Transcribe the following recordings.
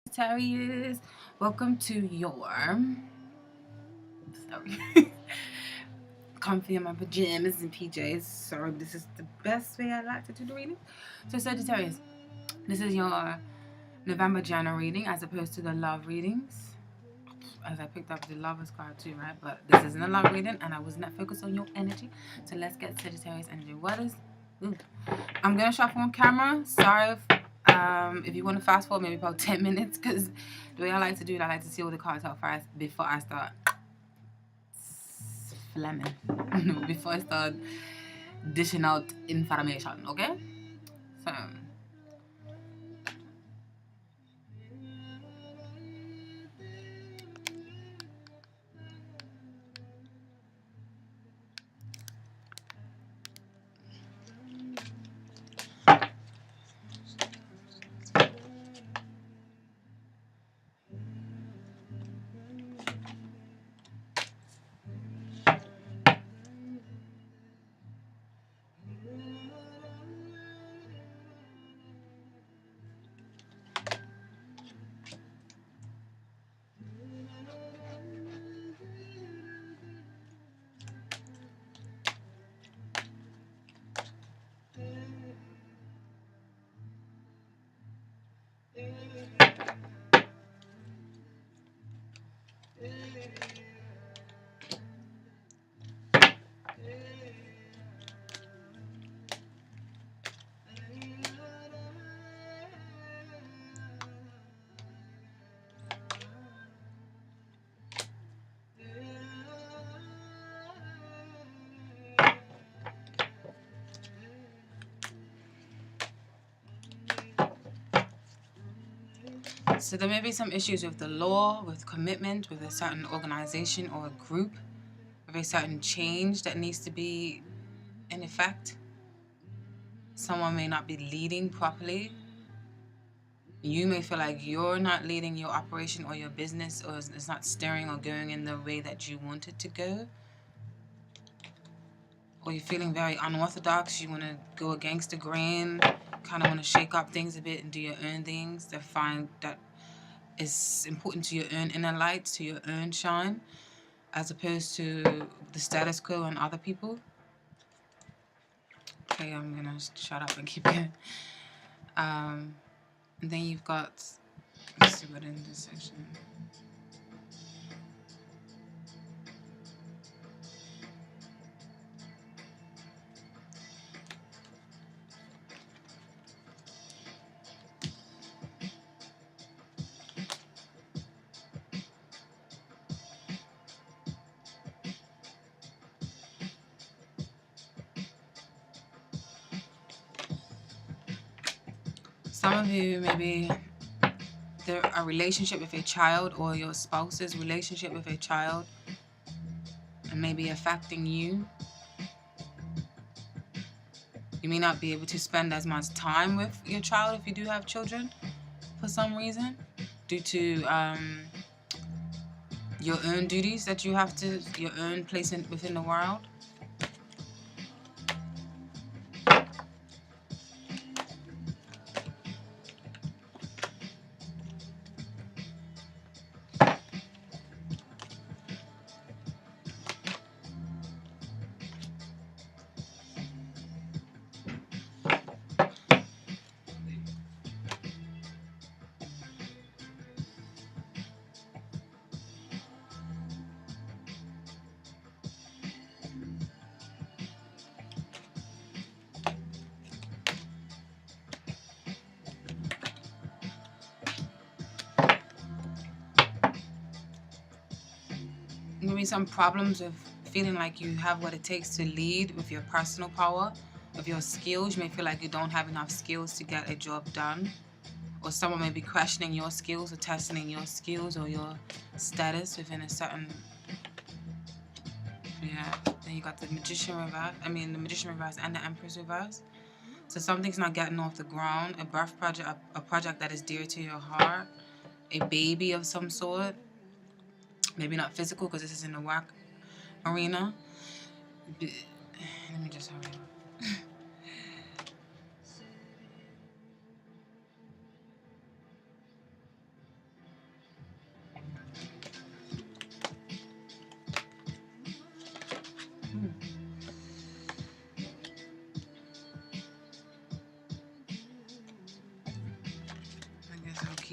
Sagittarius. Welcome to your sorry comfy in my pajamas and PJs. Sorry, this is the best way I like to do the reading. So Sagittarius, this is your November January reading as opposed to the love readings. As I picked up the lovers card too, right? But this isn't a love reading and I was not focused on your energy. So let's get Sagittarius energy. What is I'm gonna shuffle on camera. Sorry if you want to fast forward maybe about 10 minutes, because the way I like to do it, I like to see all the cards out first before I start flamming. No, before I start dishing out information, okay? So So there may be some issues with the law, with commitment, with a certain organization or a group, with a certain change that needs to be in effect. Someone may not be leading properly. You may feel like you're not leading your operation or your business, or it's not steering or going in the way that you want it to go. Or you're feeling very unorthodox, you want to go against the grain, kind of want to shake up things a bit and do your own things that find that is important to your own inner light, to your own shine, as opposed to the status quo and other people. Okay, I'm gonna shut up and keep going. And then you've got, let's see what in this section. Some of you maybe a relationship with a child, or your spouse's relationship with a child, and maybe affecting you. You may not be able to spend as much time with your child if you do have children for some reason, due to your own duties that you have to, your own place within the world. Maybe some problems with feeling like you have what it takes to lead with your personal power, with your skills. You may feel like you don't have enough skills to get a job done, or someone may be questioning your skills or testing your skills or your status within a certain, yeah. Then you got the Magician reverse, the Magician reverse and the Empress reverse. So something's not getting off the ground, a birth project, a project that is dear to your heart, a baby of some sort. Maybe not physical, because this is in the work arena. Let me just hurry up.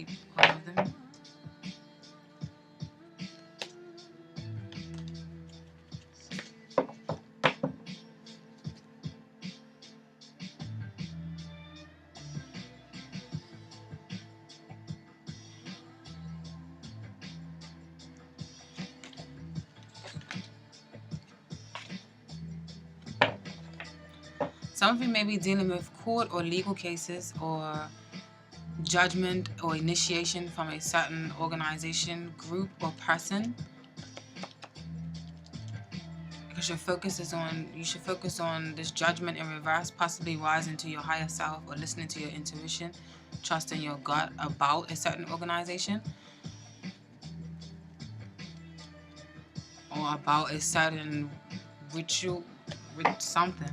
keep all of them. Some of you may be dealing with court or legal cases or judgment or initiation from a certain organization, group, or person. Because your focus is on, you should focus on this judgment in reverse, possibly rising to your higher self or listening to your intuition, trusting your gut about a certain organization or about a certain ritual, something.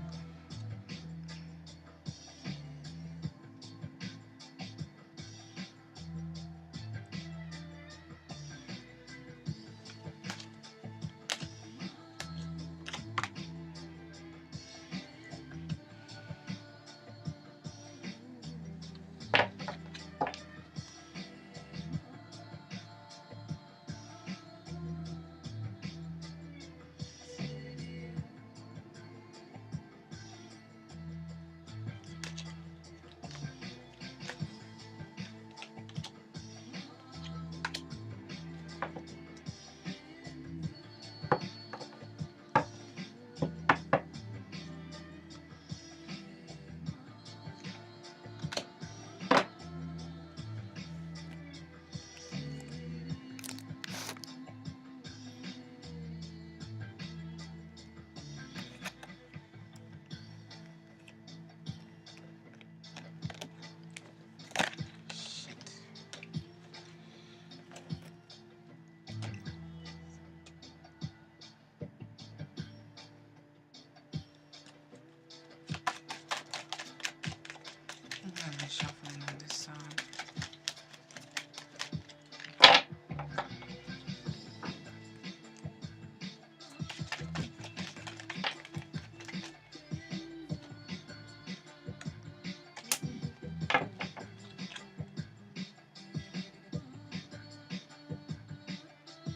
Shuffling on this side.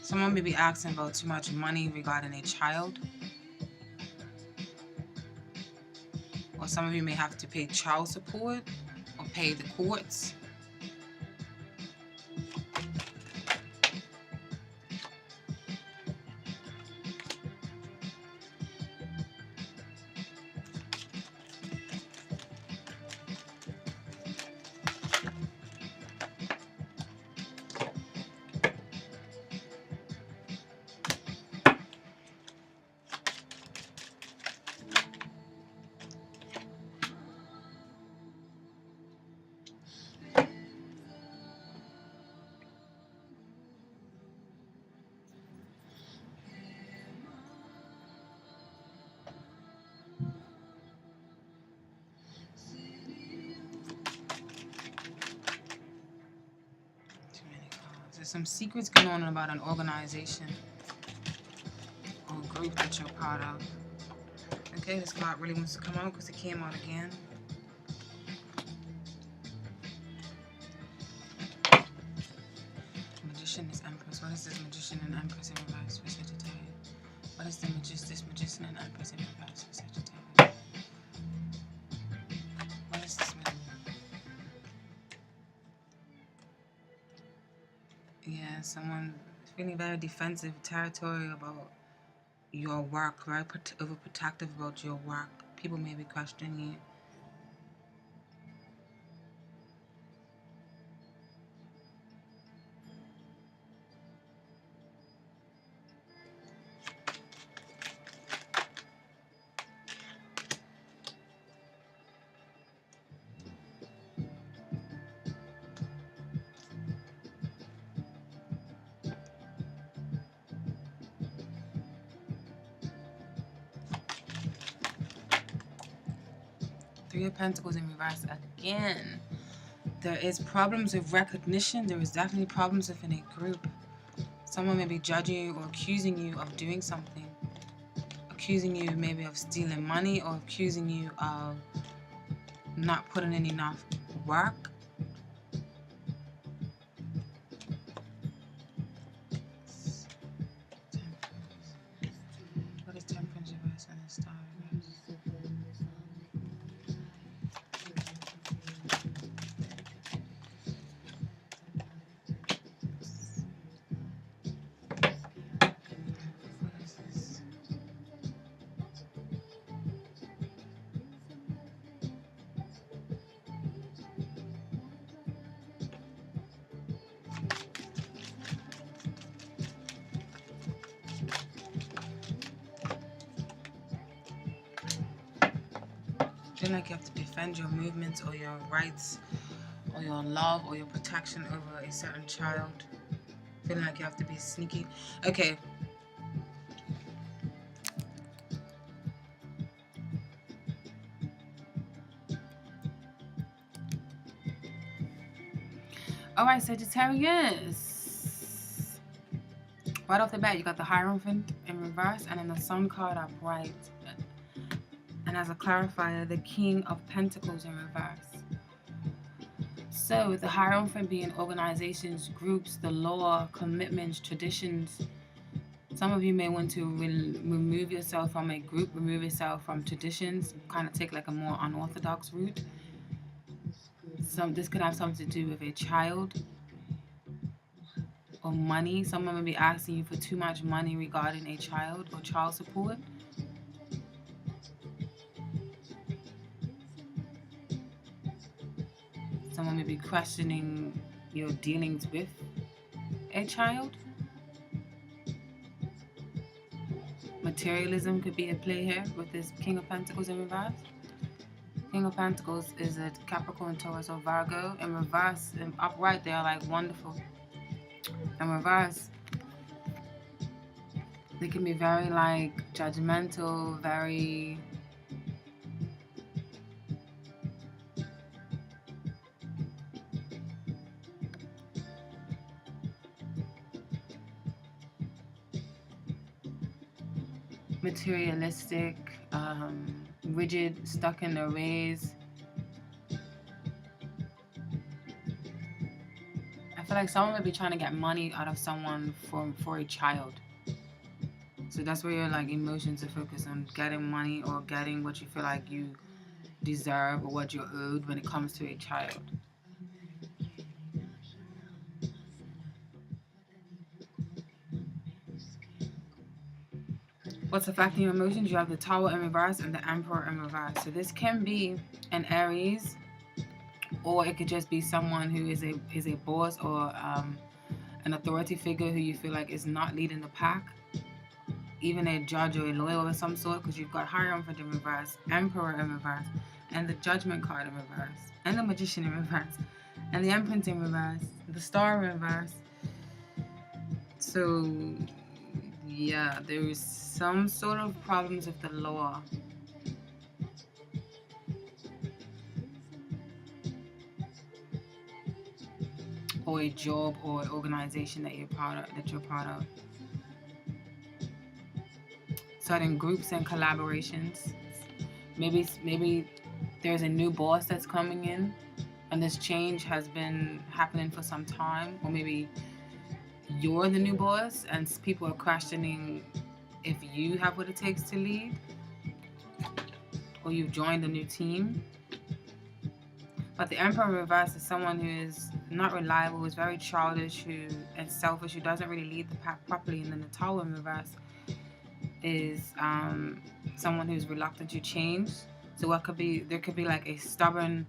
Someone may be asking about too much money regarding a child. Or some of you may have to pay child support or pay the courts. There's some secrets going on about an organization or group that you're part of. Okay, this card really wants to come out because it came out again. Magician is Empress. What is this Magician and Empress in reverse for Sagittarius? What is this Magician and Empress in reverse for Sagittarius? What is this? Yeah, someone feeling very defensive, territorial about your work, very overprotective about your work. People may be questioning you. Three of Pentacles in reverse again. There is problems with recognition. There is definitely problems within a group. Someone may be judging you or accusing you of doing something. Accusing you maybe of stealing money or accusing you of not putting in enough work. feel like you have to defend your movements or your rights or your love or your protection over a certain child. Feeling like you have to be sneaky. Okay. Alright, Sagittarius. Right off the bat, you got the Hierophant in reverse and then the Sun card upright. And as a clarifier, the King of Pentacles in reverse. So with the Hierophant being organizations, groups, the law, commitments, traditions, some of you may want to remove yourself from a group, remove yourself from traditions, kind of take like a more unorthodox route. This could have something to do with a child or money. Someone may be asking you for too much money regarding a child or child support. Someone may be questioning your dealings with a child. Materialism could be at play here with this King of Pentacles in reverse. King of Pentacles is a Capricorn, Taurus, or Virgo. In reverse and upright, they are like wonderful. In reverse, they can be very like judgmental, very materialistic, rigid, stuck in their ways. I feel like someone would be trying to get money out of someone for a child. So that's where your like emotions are focused on, getting money or getting what you feel like you deserve or what you're owed when it comes to a child. What's affecting your emotions? You have the Tower in reverse and the Emperor in reverse. So this can be an Aries, or it could just be someone who is a boss or an authority figure who you feel like is not leading the pack. Even a judge or a lawyer of some sort, because you've got Hierophant in reverse, Emperor in reverse, and the Judgment card in reverse, and the Magician in reverse, and the Empress in reverse, the Star in reverse. So yeah, there's some sort of problems with the law. Or a job or an organization that you're part of. Certain groups and collaborations. Maybe there's a new boss that's coming in and this change has been happening for some time, or maybe you're the new boss and people are questioning if you have what it takes to lead, or you've joined a new team. But the Emperor in reverse is someone who is not reliable, who is very childish, and selfish, who doesn't really lead the pack properly. And then the Tower in reverse is someone who's reluctant to change. So there could be like a stubborn,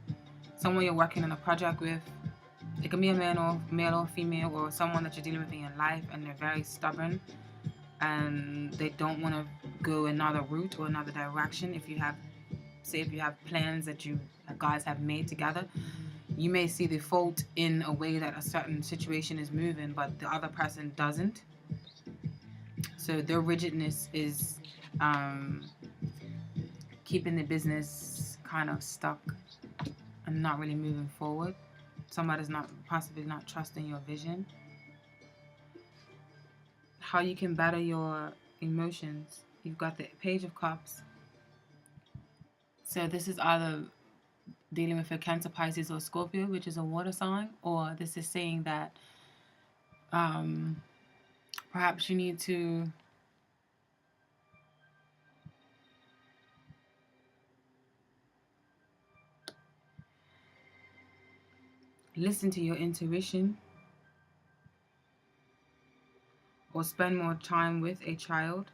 someone you're working on a project with. It can be a male or female, or someone that you're dealing with in your life, and they're very stubborn and they don't want to go another route or another direction. If you have plans that you guys have made together, you may see the fault in a way that a certain situation is moving, but the other person doesn't. So their rigidness is keeping the business kind of stuck and not really moving forward. Somebody's possibly not trusting your vision. How you can battle your emotions. You've got the Page of Cups. So this is either dealing with a Cancer, Pisces, or Scorpio, which is a water sign, or this is saying that perhaps you need to listen to your intuition, or spend more time with a child,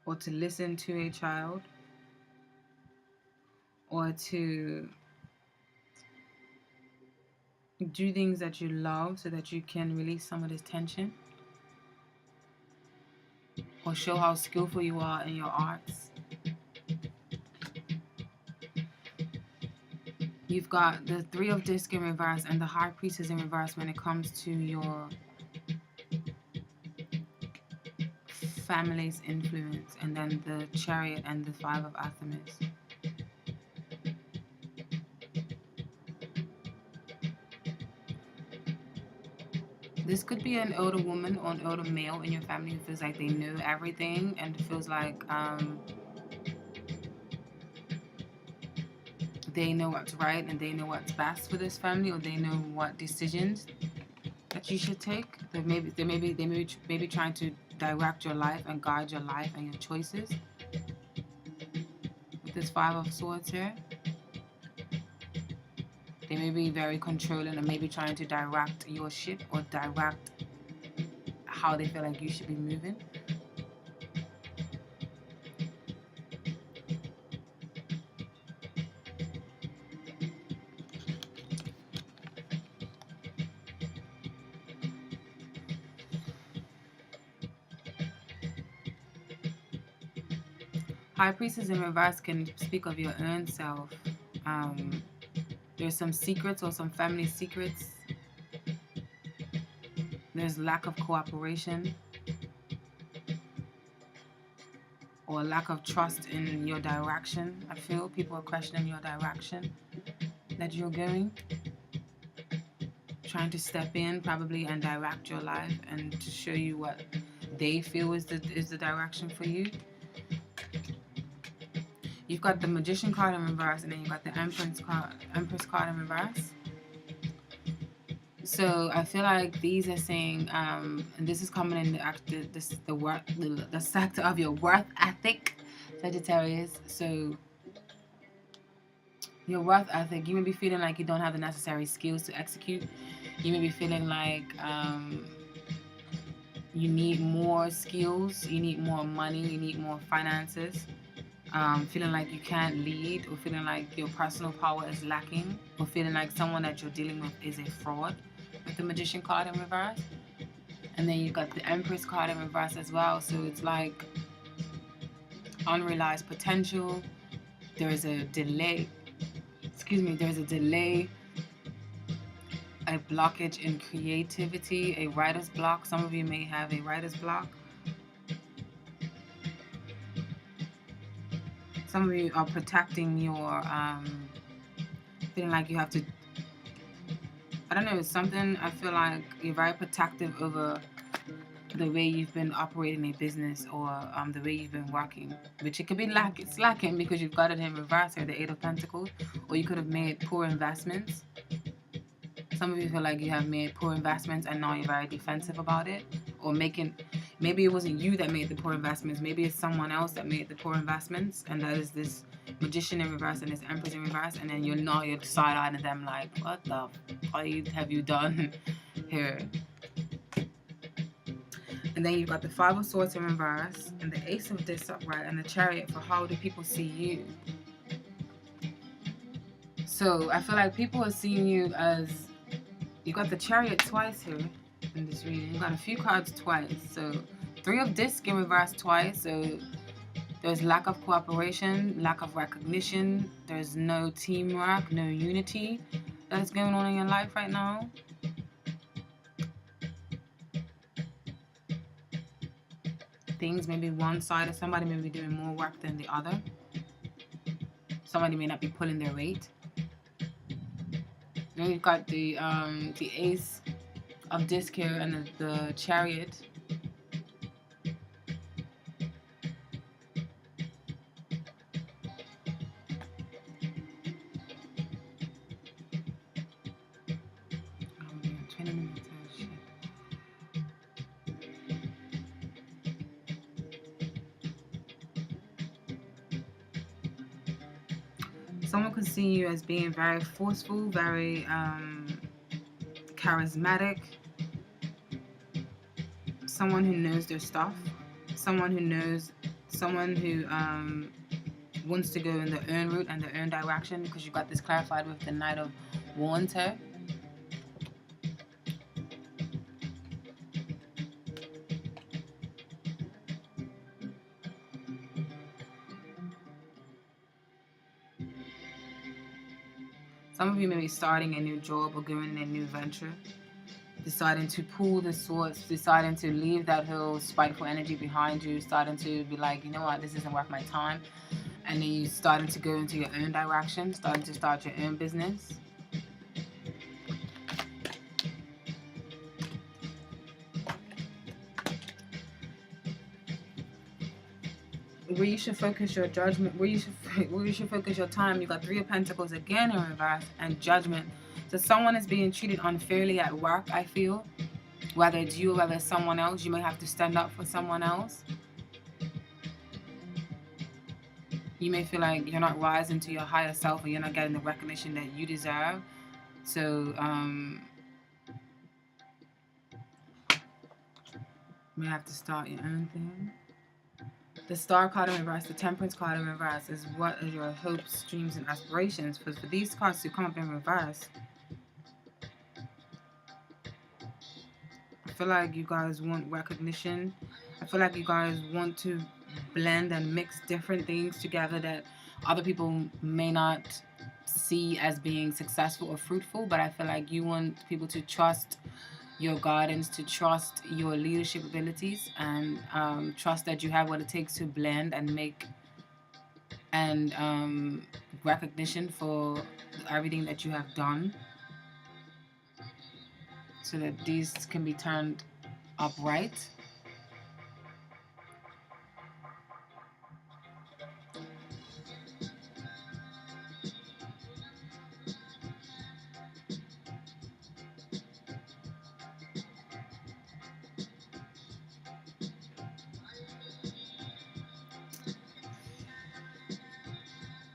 or to listen to a child, or to do things that you love so that you can release some of this tension. or show how skillful you are in your arts. You've got the Three of Discs in reverse and the High Priestess in reverse when it comes to your family's influence, and then the Chariot and the Five of Athamas. This could be an older woman or an older male in your family who feels like they know everything and feels like they know what's right and they know what's best for this family, or they know what decisions that you should take. They may be trying to direct your life and guide your life and your choices. With this Five of Swords here, they may be very controlling and maybe trying to direct your ship or direct how they feel like you should be moving. High Priestess in reverse can speak of your own self. There's some secrets or some family secrets. There's lack of cooperation or lack of trust in your direction. I feel people are questioning your direction that you're going. Trying to step in probably and direct your life and to show you what they feel is the direction for you. You've got the Magician card in reverse, and then you've got the Empress card in reverse. So I feel like these are saying, and this is coming in the sector of your worth ethic, Sagittarius. So your worth ethic, you may be feeling like you don't have the necessary skills to execute. You may be feeling like you need more skills, you need more money, you need more finances. Feeling like you can't lead, or feeling like your personal power is lacking, or feeling like someone that you're dealing with is a fraud, with the Magician card in reverse. And then you've got the Empress card in reverse as well. So it's like unrealized potential. There's a delay. There's a delay, a blockage in creativity, a writer's block. Some of you may have a writer's block. Some of you are protecting your, feeling like you have to, I don't know, it's something, I feel like you're very protective over the way you've been operating a business, or the way you've been working, which it could be lacking because you've got it in reverse here, the Eight of Pentacles, or you could have made poor investments. Some of you feel like you have made poor investments and now you're very defensive about it, or maybe it wasn't you that made the poor investments, maybe it's someone else that made the poor investments, and that is this Magician in reverse and this Empress in reverse, and then you're side-eyeing them like, what the have you done here? And then you've got the Five of Swords in reverse and the Ace of Discs upright and the Chariot for how do people see you. So I feel like people are seeing you as, you got the Chariot twice here in this reading. You got a few cards twice. So Three of Discs in reverse twice. So there's lack of cooperation, lack of recognition. There's no teamwork, no unity that is going on in your life right now. Things maybe one side of somebody may be doing more work than the other. Somebody may not be pulling their weight. Then we've got the Ace of Discs here and the Chariot. Someone could see you as being very forceful, very charismatic. Someone who knows their stuff. Someone who wants to go in their own route and their own direction, because you got this clarified with the Knight of Wands here. Some of you may be starting a new job or going a new venture. Deciding to pull the swords, deciding to leave that whole spiteful energy behind you, starting to be like, you know what, this isn't worth my time. And then you starting to go into your own direction, starting to start your own business. Where you should focus your judgment, where you should focus your time. You got Three of Pentacles again in reverse, and Judgment. So someone is being treated unfairly at work, I feel. Whether it's you or whether it's someone else, you may have to stand up for someone else. You may feel like you're not rising to your higher self, or you're not getting the recognition that you deserve. So, you may have to start your own thing. The Star card in reverse, the Temperance card in reverse is what are your hopes, dreams, and aspirations. Because for these cards to come up in reverse, I feel like you guys want recognition. I feel like you guys want to blend and mix different things together that other people may not see as being successful or fruitful, but I feel like you want people to trust your guidance, to trust your leadership abilities, and trust that you have what it takes to blend and make and recognition for everything that you have done, so that these can be turned upright.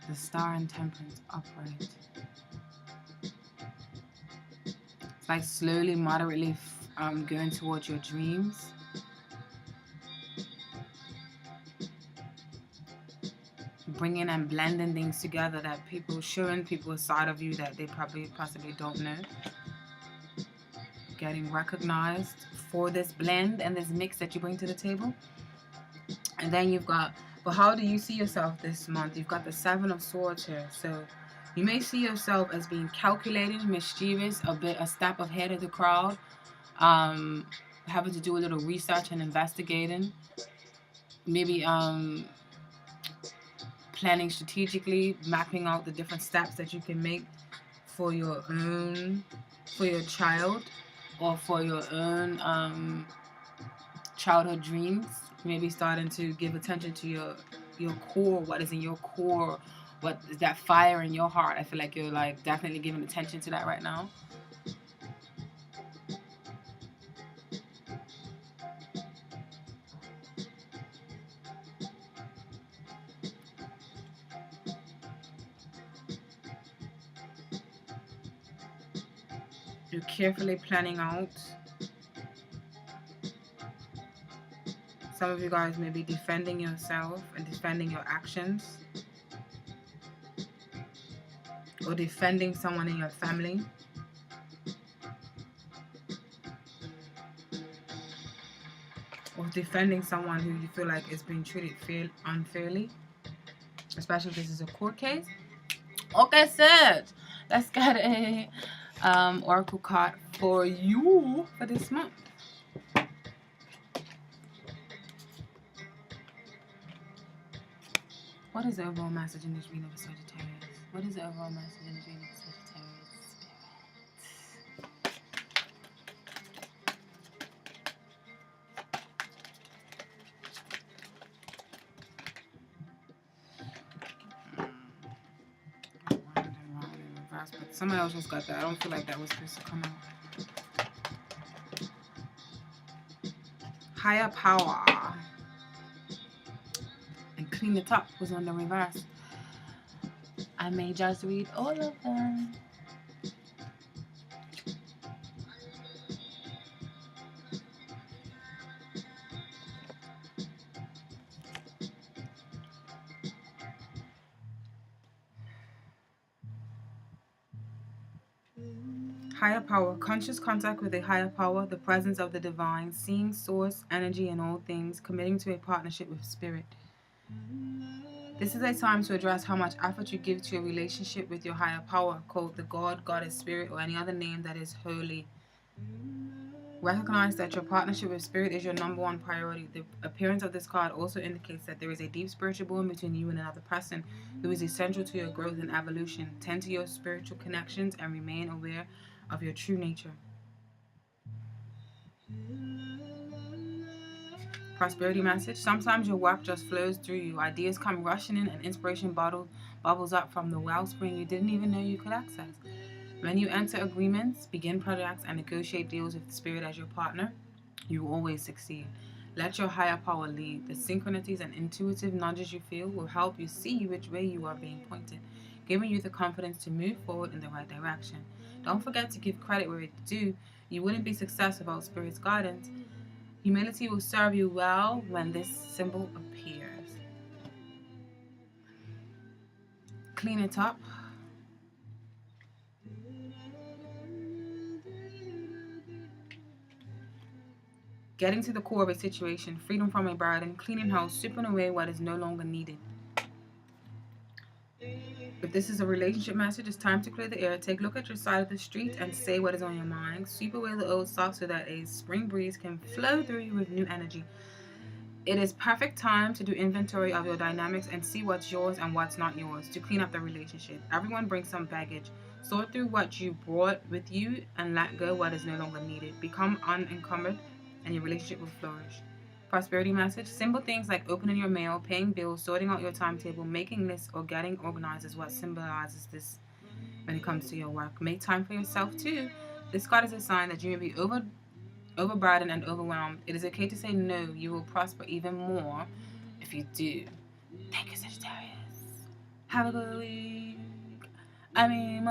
The Star and Temperance upright. It's like slowly, moderately going towards your dreams. Bringing and blending things together that people, showing people a side of you that they possibly don't know. Getting recognized for this blend and this mix that you bring to the table. And then you've got, but how do you see yourself this month? You've got the Seven of Swords here. So you may see yourself as being calculated, mischievous, a step ahead of the crowd, having to do a little research and investigating. Maybe planning strategically, mapping out the different steps that you can make for your own, for your child, or for your own childhood dreams. Maybe starting to give attention to your core, what is in your core, what is that fire in your heart. I feel like you're like definitely giving attention to that right now. You're carefully planning out. Some of you guys may be defending yourself and defending your actions, or defending someone in your family. Or defending someone who you feel like is being treated unfairly. Especially if this is a court case. Okay, Sag. Let's get a oracle card for you for this month. What is the overall message in this reading for Sagittarius? What is the overall message in this reading for Sagittarius? Round in reverse, but somebody else just got that. I don't feel like that was supposed to come out. Higher power. Clean the top was on the reverse. I may just read all of them. Higher power, conscious contact with a higher power, the presence of the divine, seeing source, energy in all things, committing to a partnership with spirit. This is a time to address how much effort you give to your relationship with your higher power, called the God, Goddess, Spirit, or any other name that is holy. Recognize that your partnership with Spirit is your number one priority. The appearance of this card also indicates that there is a deep spiritual bond between you and another person who is essential to your growth and evolution. Tend to your spiritual connections and remain aware of your true nature. Prosperity message. Sometimes your work just flows through you. Ideas come rushing in and inspiration bubbles up from the wellspring you didn't even know you could access. When you enter agreements, begin projects, and negotiate deals with the Spirit as your partner, you will always succeed. Let your higher power lead. The synchronicities and intuitive nudges you feel will help you see which way you are being pointed, giving you the confidence to move forward in the right direction. Don't forget to give credit where it's due. You wouldn't be successful without Spirit's guidance. Humility will serve you well when this symbol appears. Clean it up. Getting to the core of a situation, freedom from a burden, cleaning house, sweeping away what is no longer needed. If this is a relationship message, it's time to clear the air. Take a look at your side of the street and say what is on your mind. Sweep away the old stuff so that a spring breeze can flow through you with new energy. It is perfect time to do inventory of your dynamics and see what's yours and what's not yours to clean up the relationship. Everyone brings some baggage. Sort through what you brought with you and let go what is no longer needed. Become unencumbered and your relationship will flourish. Prosperity message. Simple things like opening your mail, paying bills, sorting out your timetable, making lists, or getting organized is what symbolizes this when it comes to your work. Make time for yourself too. This card is a sign that you may be overburdened and overwhelmed. It is okay to say no. You will prosper even more if you do. Thank you, Sagittarius. Have a good week. I mean,